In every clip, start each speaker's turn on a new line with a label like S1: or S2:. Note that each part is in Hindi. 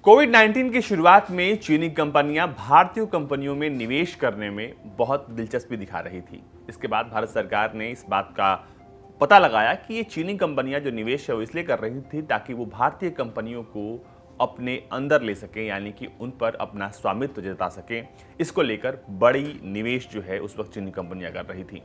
S1: कोविड-19 की शुरुआत में चीनी कंपनियां भारतीय कंपनियों में निवेश करने में बहुत दिलचस्पी दिखा रही थी। इसके बाद भारत सरकार ने इस बात का पता लगाया कि ये चीनी कंपनियां जो निवेश है वो इसलिए कर रही थी ताकि वो भारतीय कंपनियों को अपने अंदर ले सकें, यानी कि उन पर अपना स्वामित्व जता सकें। इसको लेकर बड़ी निवेश जो है उस वक्त चीनी कंपनियां कर रही थी।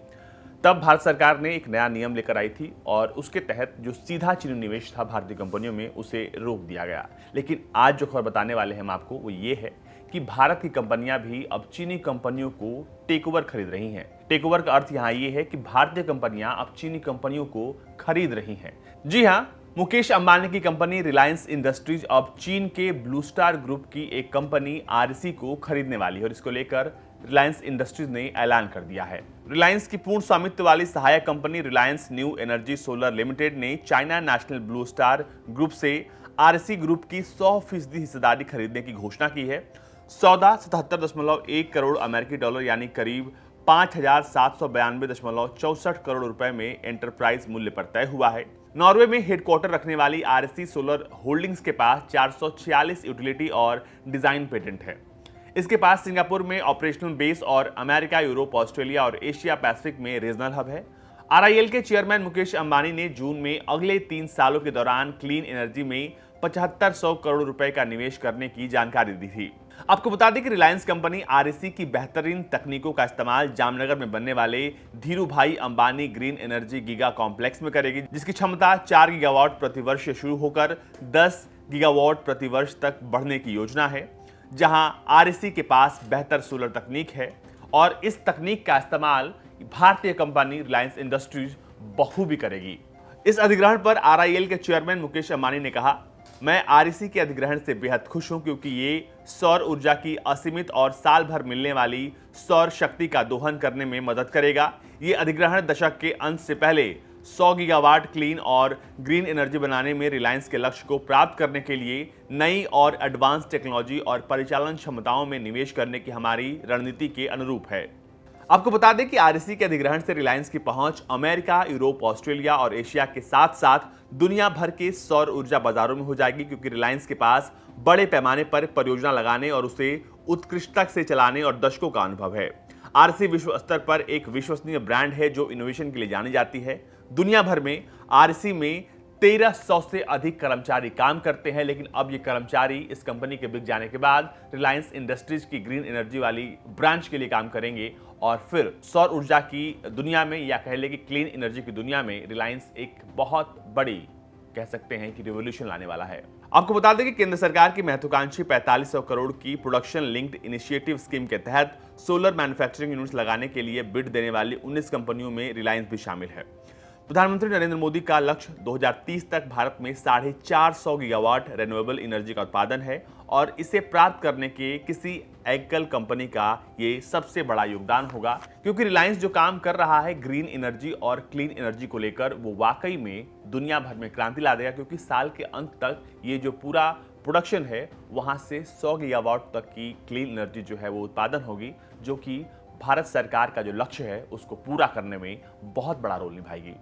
S1: तब भारत सरकार ने एक नया नियम लेकर आई थी और उसके तहत जो सीधा चीनी निवेश था भारतीय कंपनियों में उसे रोक दिया गया। लेकिन आज जो खबर बताने वाले हैं हम आपको वो ये है कि भारत की कंपनियां भी अब चीनी कंपनियों को टेक ओवर खरीद रही हैं। टेक ओवर का अर्थ यहाँ ये है कि भारतीय कंपनियां अब चीनी कंपनियों को खरीद रही हैं। जी हाँ, मुकेश अंबानी की कंपनी रिलायंस इंडस्ट्रीज अब चीन के ब्लू स्टार ग्रुप की एक कंपनी आरसी को खरीदने वाली है और इसको लेकर रिलायंस इंडस्ट्रीज ने ऐलान कर दिया है। रिलायंस की पूर्ण स्वामित्व वाली सहायक company Reliance new energy solar limited ने China national blue star group से आरसी ग्रुप की 100% हिस्सेदारी खरीदने की घोषणा की है। सौदा 77.1 करोड़ अमेरिकी डॉलर यानी करीब 5,792.64 करोड़ रुपए में एंटरप्राइज मूल्य पर तय हुआ है। नॉर्वे में हेडक्वार्टर रखने वाली आरसी सोलर होल्डिंग्स के पास 446 यूटिलिटी और डिजाइन पेटेंट है। इसके पास सिंगापुर में ऑपरेशनल बेस और अमेरिका, यूरोप, ऑस्ट्रेलिया और एशिया पैसिफिक में रीजनल हब है। आरआईएल के चेयरमैन मुकेश अंबानी ने जून में अगले 3 सालों के दौरान क्लीन एनर्जी में 7500 करोड़ रुपए का निवेश करने की जानकारी दी थी। आपको बता दें कि रिलायंस कंपनी आरईसी की बेहतरीन तकनीकों का इस्तेमाल जामनगर में बनने वाले Dhirubhai Ambani green energy giga complex में करेगी, जिसकी क्षमता 4 गीगावाट प्रति वर्ष से शुरू होकर 10 गीगावाट प्रति वर्ष तक बढ़ने की योजना है। जहां आरईसी के पास बेहतर सोलर तकनीक है और इस तकनीक का इस्तेमाल भारतीय कंपनी रिलायंस इंडस्ट्रीज बखूबी करेगी। इस अधिग्रहण पर आरआईएल के चेयरमैन मुकेश अंबानी ने कहा, मैं आरईसी के अधिग्रहण से बेहद खुश हूं क्योंकि ये सौर ऊर्जा की असीमित और साल भर मिलने वाली सौर शक्ति का दोहन करने में मदद करेगा। ये अधिग्रहण दशक के अंत से पहले 100 गीगावाट क्लीन और ग्रीन एनर्जी बनाने में रिलायंस के लक्ष्य को प्राप्त करने के लिए नई और एडवांस टेक्नोलॉजी और परिचालन क्षमताओं में निवेश करने की हमारी रणनीति के अनुरूप है। आपको बता दें कि आरईसी के अधिग्रहण से रिलायंस की पहुंच अमेरिका, यूरोप, ऑस्ट्रेलिया और एशिया के साथ साथ दुनिया भर के सौर ऊर्जा बाजारों में हो जाएगी, क्योंकि रिलायंस के पास बड़े पैमाने पर परियोजना लगाने और उसे उत्कृष्टता से चलाने और दशकों का अनुभव है। आरईसी विश्व स्तर पर एक विश्वसनीय ब्रांड है जो इनोवेशन के लिए जानी जाती है। दुनिया भर में आरईसी में 1300 से अधिक कर्मचारी काम करते हैं, लेकिन अब ये कर्मचारी इस कंपनी के बिक जाने के बाद रिलायंस इंडस्ट्रीज की ग्रीन एनर्जी वाली ब्रांच के लिए काम करेंगे और फिर सौर ऊर्जा की दुनिया में या कह ले कि क्लीन एनर्जी की दुनिया में रिलायंस एक बहुत बड़ी कह सकते हैं कि रिवॉल्यूशन लाने वाला है। आपको बता दें कि केंद्र सरकार की महत्वाकांक्षी 4500 करोड़ की प्रोडक्शन लिंक्ड इनिशिएटिव स्कीम के तहत सोलर मैन्युफैक्चरिंग यूनिट्स लगाने के लिए बिड देने वाली 19 कंपनियों में रिलायंस भी शामिल है। प्रधानमंत्री नरेंद्र मोदी का लक्ष्य 2030 तक भारत में 450 गीगावाट रिन्यूएबल एनर्जी का उत्पादन है और इसे प्राप्त करने के किसी एकल कंपनी का ये सबसे बड़ा योगदान होगा, क्योंकि रिलायंस जो काम कर रहा है ग्रीन एनर्जी और क्लीन एनर्जी को लेकर वो वाकई में दुनिया भर में क्रांति ला देगा, क्योंकि साल के अंत तक ये जो पूरा प्रोडक्शन है वहां से 100 गीगावाट तक की क्लीन एनर्जी जो है वो उत्पादन होगी, जो कि भारत सरकार का जो लक्ष्य है उसको पूरा करने में बहुत बड़ा रोल निभाएगी।